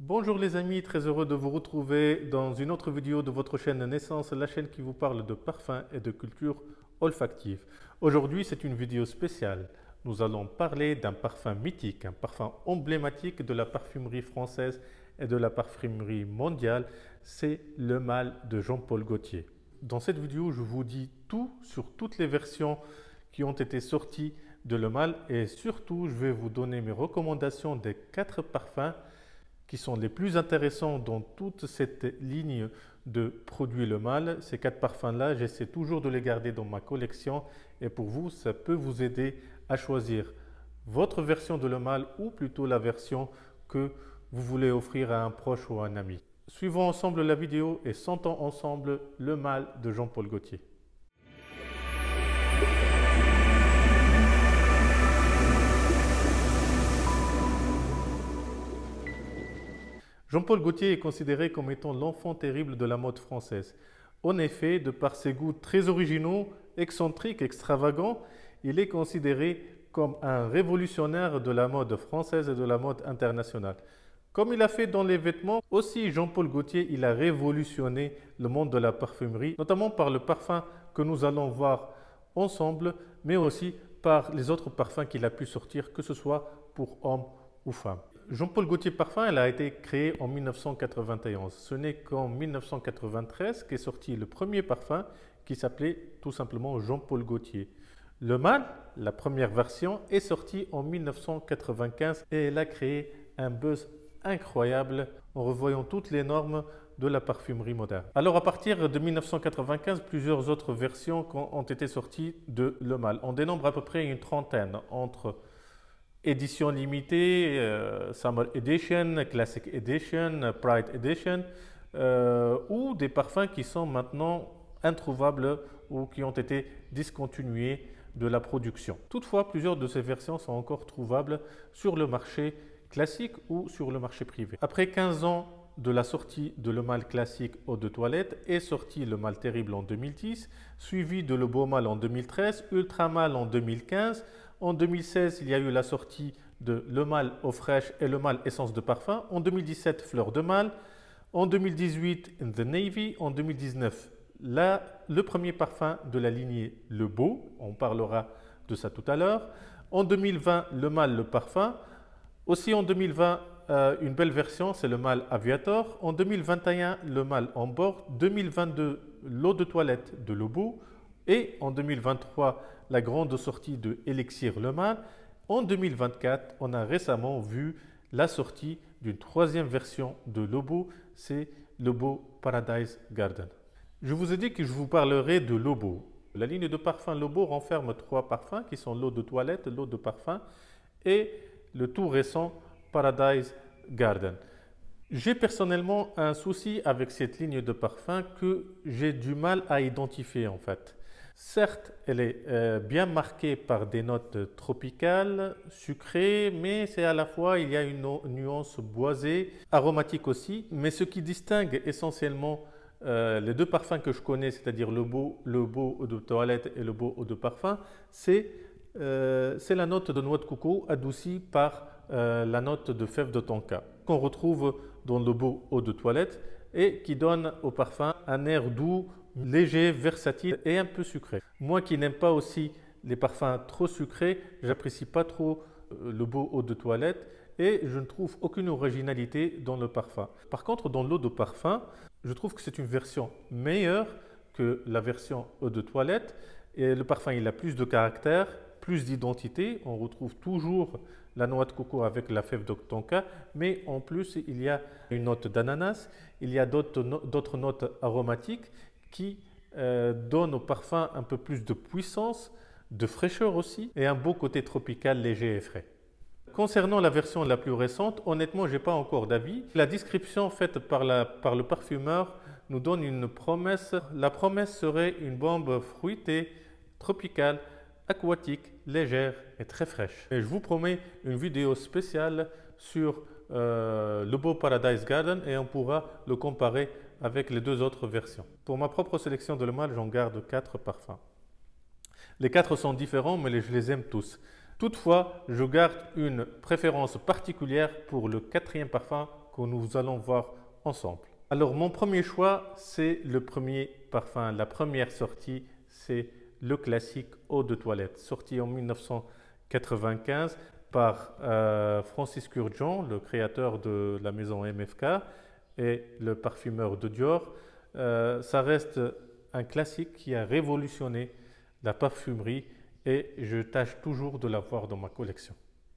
Bonjour les amis, très heureux de vous retrouver dans une autre vidéo de votre chaîne Naissance, la chaîne qui vous parle de parfums et de culture olfactive. Aujourd'hui, c'est une vidéo spéciale. Nous allons parler d'un parfum mythique, un parfum emblématique de la parfumerie française et de la parfumerie mondiale. C'est le mâle de Jean-Paul Gaultier. Dans cette vidéo, je vous dis tout sur toutes les versions qui ont été sorties de le mâle et surtout, je vais vous donner mes recommandations des 4 parfums qui sont les plus intéressants dans toute cette ligne de produits le mâle. Ces 4 parfums-là, j'essaie toujours de les garder dans ma collection et pour vous, ça peut vous aider à choisir votre version de le mâle ou plutôt la version que vous voulez offrir à un proche ou à un ami. Suivons ensemble la vidéo et sentons ensemble le mâle de Jean-Paul Gaultier. Jean-Paul Gaultier est considéré comme étant l'enfant terrible de la mode française. En effet, de par ses goûts très originaux, excentriques, extravagants, il est considéré comme un révolutionnaire de la mode française et de la mode internationale. Comme il a fait dans les vêtements, aussi Jean-Paul Gaultier, il a révolutionné le monde de la parfumerie, notamment par le parfum que nous allons voir ensemble, mais aussi par les autres parfums qu'il a pu sortir, que ce soit pour hommes ou femmes. Jean-Paul Gaultier Parfum, elle a été créé en 1991. Ce n'est qu'en 1993 qu'est sorti le premier parfum qui s'appelait tout simplement Jean-Paul Gaultier. Le mâle, la première version, est sortie en 1995 et elle a créé un buzz incroyable en revoyant toutes les normes de la parfumerie moderne. Alors à partir de 1995, plusieurs autres versions ont été sorties de le mâle. On dénombre à peu près une trentaine entre édition limitée, Summer Edition, Classic Edition, Pride Edition, ou des parfums qui sont maintenant introuvables ou qui ont été discontinués de la production. Toutefois, plusieurs de ces versions sont encore trouvables sur le marché classique ou sur le marché privé. Après 15 ans de la sortie de le mâle classique eau de toilette est sorti le mâle terrible en 2010, suivi de le beau mâle en 2013, ultra mâle en 2015. En 2016, il y a eu la sortie de le mâle eau fraîche et le mâle essence de parfum. En 2017, fleur de mâle. En 2018, In the Navy. En 2019, le premier parfum de la lignée Le Beau. On parlera de ça tout à l'heure. En 2020, le mâle le parfum. Aussi en 2020, une belle version, c'est le mâle Aviator. En 2021, le mâle en bord. 2022, l'eau de toilette de Le Beau. Et en 2023, la grande sortie de Elixir le mâle. En 2024, on a récemment vu la sortie d'une 3e version de Le Beau, c'est Le Beau Paradise Garden. Je vous ai dit que je vous parlerai de Le Beau. La ligne de parfum Le Beau renferme 3 parfums qui sont l'eau de toilette, l'eau de parfum et le tout récent Paradise Garden. J'ai personnellement un souci avec cette ligne de parfum que j'ai du mal à identifier en fait. Certes, elle est bien marquée par des notes tropicales, sucrées, mais c'est à la fois, il y a une nuance boisée, aromatique aussi. Mais ce qui distingue essentiellement les 2 parfums que je connais, c'est-à-dire le beau eau de toilette et le beau eau de parfum, c'est la note de noix de coco adoucie par la note de fève de tonka qu'on retrouve dans le beau eau de toilette et qui donne au parfum un air doux, léger, versatile et un peu sucré. Moi qui n'aime pas aussi les parfums trop sucrés, j'apprécie pas trop le beau eau de toilette et je ne trouve aucune originalité dans le parfum. Par contre, dans l'eau de parfum, je trouve que c'est une version meilleure que la version eau de toilette et le parfum il a plus de caractère, plus d'identité. On retrouve toujours la noix de coco avec la fève de tonka, mais en plus il y a une note d'ananas, il y a d'autres notes aromatiques qui donnent au parfum un peu plus de puissance, de fraîcheur aussi, et un beau côté tropical léger et frais. Concernant la version la plus récente, honnêtement, je n'ai pas encore d'avis. La description faite par le parfumeur nous donne une promesse. La promesse serait une bombe fruitée, tropicale, aquatique, légère et très fraîche. Et je vous promets une vidéo spéciale sur le beau Paradise Garden et on pourra le comparer avec les 2 autres versions. Pour ma propre sélection de le mâle, j'en garde 4 parfums. Les 4 sont différents, mais je les aime tous. Toutefois, je garde une préférence particulière pour le 4e parfum que nous allons voir ensemble. Alors mon premier choix, c'est le premier parfum, la première sortie, c'est le classique Eau de toilette, sorti en 1995 par Francis Kurkdjian, le créateur de la maison MFK et le parfumeur de Dior. Ça reste un classique qui a révolutionné la parfumerie et je tâche toujours de l'avoir dans ma collection.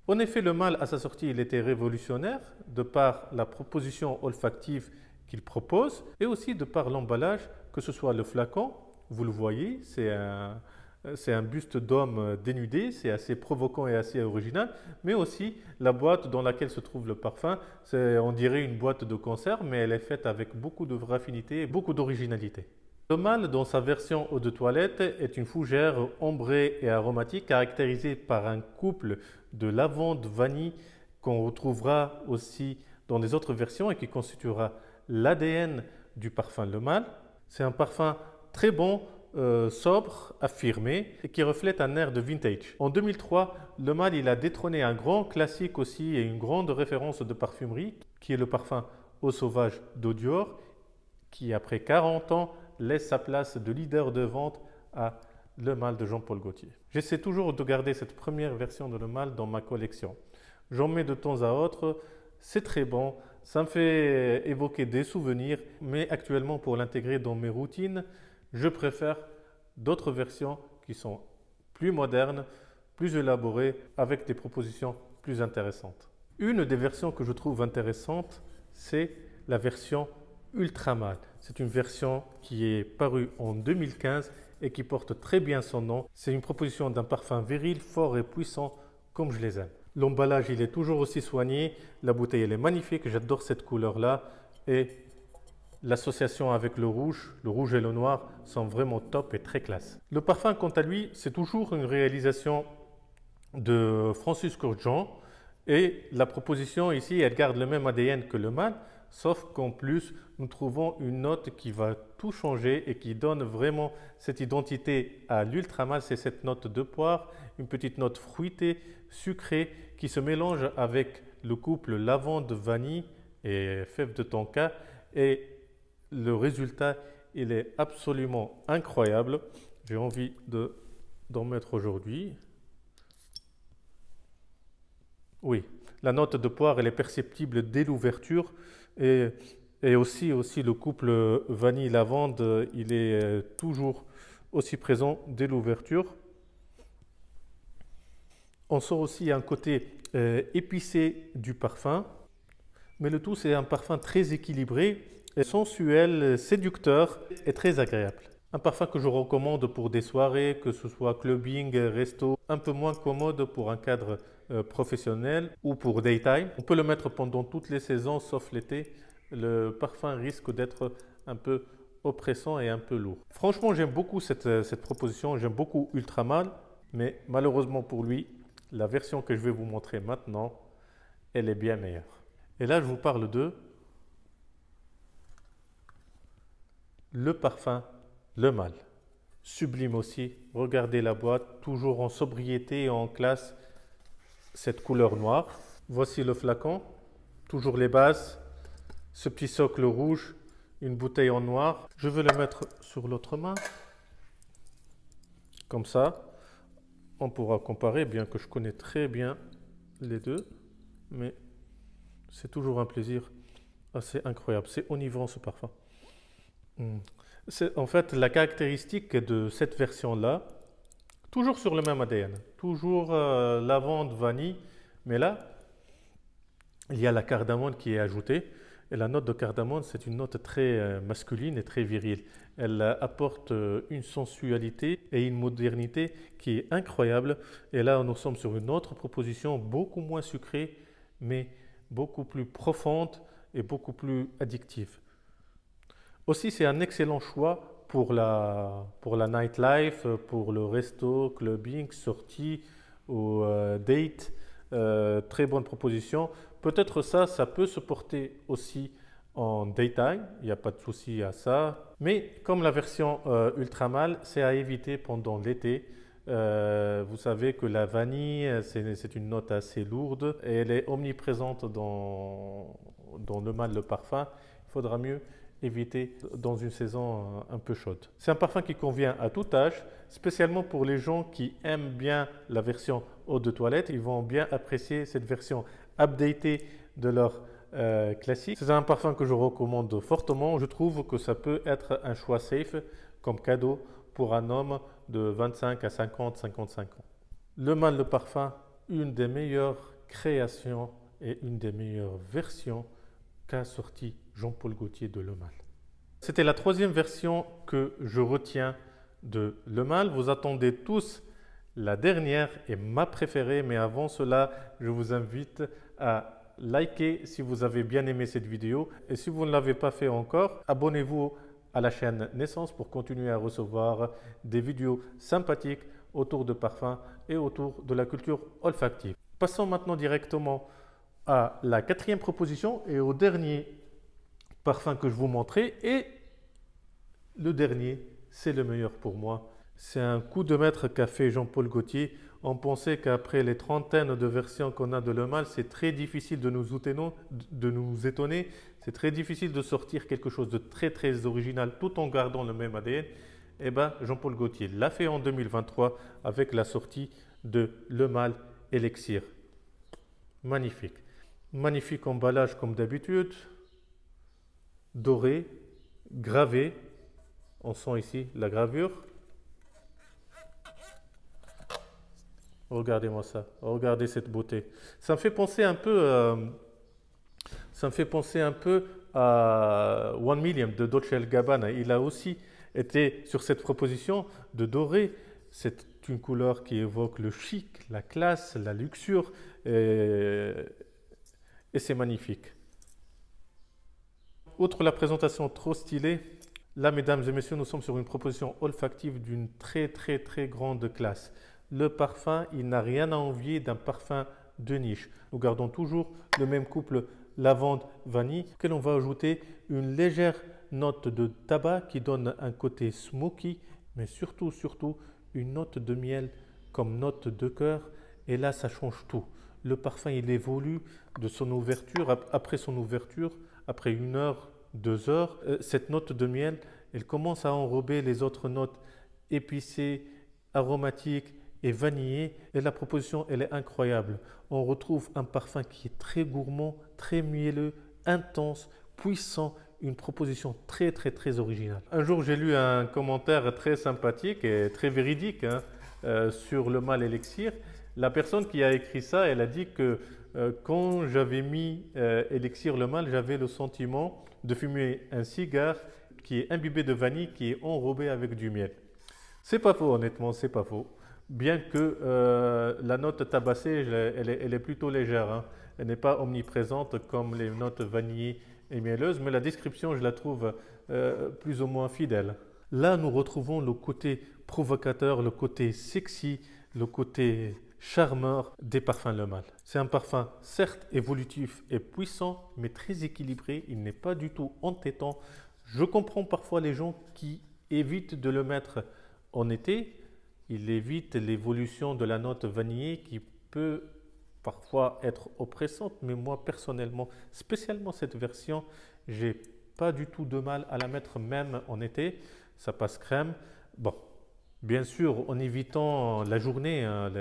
En effet, le mâle à sa sortie, il était révolutionnaire de par la proposition olfactive qu'il propose et aussi de par l'emballage, que ce soit le flacon, vous le voyez, c'est un buste d'homme dénudé, c'est assez provoquant et assez original, mais aussi la boîte dans laquelle se trouve le parfum, on dirait une boîte de conserve, mais elle est faite avec beaucoup de raffinité et beaucoup d'originalité. Le mâle, dans sa version eau de toilette, est une fougère ambrée et aromatique caractérisée par un couple de lavande-vanille qu'on retrouvera aussi dans les autres versions et qui constituera l'ADN du parfum Le Mâle. C'est un parfum très bon, sobre, affirmé et qui reflète un air de vintage. En 2003, Le Mâle il a détrôné un grand classique aussi et une grande référence de parfumerie qui est le parfum Eau Sauvage d'Eau Dior qui après 40 ans laisse sa place de leader de vente à Le Mâle de Jean-Paul Gaultier. J'essaie toujours de garder cette première version de Le Mâle dans ma collection. J'en mets de temps à autre, c'est très bon, ça me fait évoquer des souvenirs, mais actuellement pour l'intégrer dans mes routines, je préfère d'autres versions qui sont plus modernes, plus élaborées, avec des propositions plus intéressantes. Une des versions que je trouve intéressante, c'est la version Ultra Mâle. C'est une version qui est parue en 2015 et qui porte très bien son nom. C'est une proposition d'un parfum viril, fort et puissant comme je les aime. L'emballage, il est toujours aussi soigné. La bouteille, elle est magnifique. J'adore cette couleur-là. Et l'association avec le rouge et le noir sont vraiment top et très classe. Le parfum, quant à lui, c'est toujours une réalisation de Francis Kurkdjian. Et la proposition ici, elle garde le même ADN que le mâle, sauf qu'en plus, nous trouvons une note qui va tout changer et qui donne vraiment cette identité à l'ultra mâle. C'est cette note de poire, une petite note fruitée, sucrée, qui se mélange avec le couple lavande-vanille et fève de tonka. Et le résultat, il est absolument incroyable. J'ai envie d'en mettre aujourd'hui. Oui, la note de poire, elle est perceptible dès l'ouverture et aussi le couple vanille-lavande, il est toujours aussi présent dès l'ouverture. On sent aussi un côté épicé du parfum, mais le tout c'est un parfum très équilibré, sensuel, séducteur et très agréable. Un parfum que je recommande pour des soirées, que ce soit clubbing, resto, un peu moins commode pour un cadre professionnel ou pour daytime. On peut le mettre pendant toutes les saisons sauf l'été. Le parfum risque d'être un peu oppressant et un peu lourd. Franchement, j'aime beaucoup cette proposition, j'aime beaucoup Ultra Mâle, mais malheureusement pour lui, la version que je vais vous montrer maintenant, elle est bien meilleure. Et là, je vous parle de le parfum Le Mâle. Sublime aussi, regardez la boîte, toujours en sobriété et en classe, cette couleur noire. Voici le flacon, toujours les bases, ce petit socle rouge, une bouteille en noir. Je vais le mettre sur l'autre main, comme ça. On pourra comparer, bien que je connais très bien les deux, mais c'est toujours un plaisir assez incroyable. C'est enivrant ce parfum. C'est en fait la caractéristique de cette version-là, toujours sur le même ADN, toujours lavande, vanille, mais là, il y a la cardamone qui est ajoutée. Et la note de cardamone, c'est une note très masculine et très virile. Elle apporte une sensualité et une modernité qui est incroyable. Et là, nous sommes sur une autre proposition, beaucoup moins sucrée, mais beaucoup plus profonde et beaucoup plus addictive. Aussi, c'est un excellent choix pour la nightlife, pour le resto, clubbing, sortie ou date. Très bonne proposition. Peut-être ça peut se porter aussi en daytime, il n'y a pas de souci à ça. Mais comme la version Ultra Mâle, c'est à éviter pendant l'été. Vous savez que la vanille, c'est une note assez lourde et elle est omniprésente dans le mâle le parfum, il faudra mieux éviter dans une saison un peu chaude. C'est un parfum qui convient à tout âge, spécialement pour les gens qui aiment bien la version eau de toilette. Ils vont bien apprécier cette version updatée de leur classique. C'est un parfum que je recommande fortement. Je trouve que ça peut être un choix safe comme cadeau pour un homme de 25 à 50, 55 ans. Le mâle le parfum, une des meilleures créations et une des meilleures versions qu'a sorti Jean-Paul Gaultier de Le Mâle. C'était la troisième version que je retiens de Le Mâle. Vous attendez tous la dernière et ma préférée, mais avant cela, je vous invite à liker si vous avez bien aimé cette vidéo. Et si vous ne l'avez pas fait encore, abonnez-vous à la chaîne Naissance pour continuer à recevoir des vidéos sympathiques autour de parfums et autour de la culture olfactive. Passons maintenant directement à la quatrième proposition et au dernier parfum que je vous montrais. Et le dernier, c'est le meilleur pour moi. C'est un coup de maître qu'a fait Jean-Paul Gaultier. On pensait qu'après les trentaines de versions qu'on a de Le Mâle, c'est très difficile de nous étonner. C'est très difficile de sortir quelque chose de très original tout en gardant le même ADN. Eh bien, Jean-Paul Gaultier l'a fait en 2023 avec la sortie de Le Mâle Elixir. Magnifique. Magnifique emballage comme d'habitude. Doré, gravé. On sent ici la gravure. Regardez-moi ça. Regardez cette beauté. Ça me fait penser un peu, à One Million de Dolce & Gabbana. Il a aussi été sur cette proposition de doré. C'est une couleur qui évoque le chic, la classe, la luxure et c'est magnifique. Outre la présentation trop stylée, là, mesdames et messieurs, nous sommes sur une proposition olfactive d'une très grande classe. Le parfum, il n'a rien à envier d'un parfum de niche. Nous gardons toujours le même couple lavande-vanille, auquel on va ajouter une légère note de tabac qui donne un côté smoky, mais surtout une note de miel comme note de cœur. Et là, ça change tout. Le parfum, il évolue de son ouverture, après son ouverture, après 1 heure, 2 heures. Cette note de miel, elle commence à enrober les autres notes épicées, aromatiques et vanillées. Et la proposition, elle est incroyable. On retrouve un parfum qui est très gourmand, très mielleux, intense, puissant. Une proposition très originale. Un jour, j'ai lu un commentaire très sympathique et très véridique sur Le Mâle Elixir. La personne qui a écrit ça, elle a dit que quand j'avais mis Elixir Le Mâle, j'avais le sentiment de fumer un cigare qui est imbibé de vanille, qui est enrobé avec du miel. C'est pas faux, honnêtement, c'est pas faux. Bien que la note tabassée, elle est plutôt légère, hein. Elle n'est pas omniprésente comme les notes vanillées et mielleuses, mais la description, je la trouve plus ou moins fidèle. Là, nous retrouvons le côté provocateur, le côté sexy, le côté charmeur des parfums Le Mâle. C'est un parfum certes évolutif et puissant, mais très équilibré. Il n'est pas du tout entêtant. Je comprends parfois les gens qui évitent de le mettre en été. Il évite l'évolution de la note vanillée qui peut parfois être oppressante, mais moi personnellement, spécialement cette version, j'ai pas du tout de mal à la mettre même en été. Ça passe crème. Bon. Bien sûr, en évitant la journée, hein,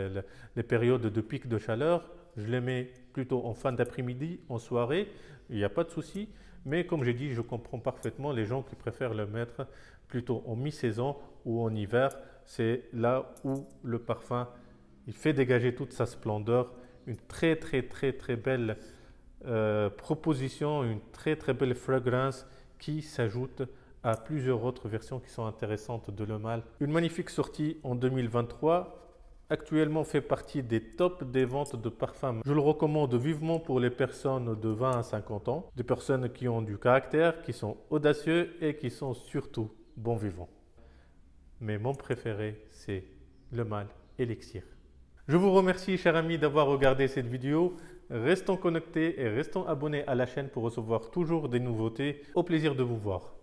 les périodes de pic de chaleur, je les mets plutôt en fin d'après-midi, en soirée, il n'y a pas de souci. Mais comme j'ai dit, je comprends parfaitement les gens qui préfèrent le mettre plutôt en mi-saison ou en hiver. C'est là où le parfum, il fait dégager toute sa splendeur. Une très belle proposition, une très belle fragrance qui s'ajoute à plusieurs autres versions qui sont intéressantes de Le Mâle. Une magnifique sortie en 2023, actuellement fait partie des tops des ventes de parfums. Je le recommande vivement pour les personnes de 20 à 50 ans, des personnes qui ont du caractère, qui sont audacieux et qui sont surtout bons vivants. Mais mon préféré, c'est Le Mâle Elixir. Je vous remercie, chers amis, d'avoir regardé cette vidéo. Restons connectés et restons abonnés à la chaîne pour recevoir toujours des nouveautés. Au plaisir de vous voir.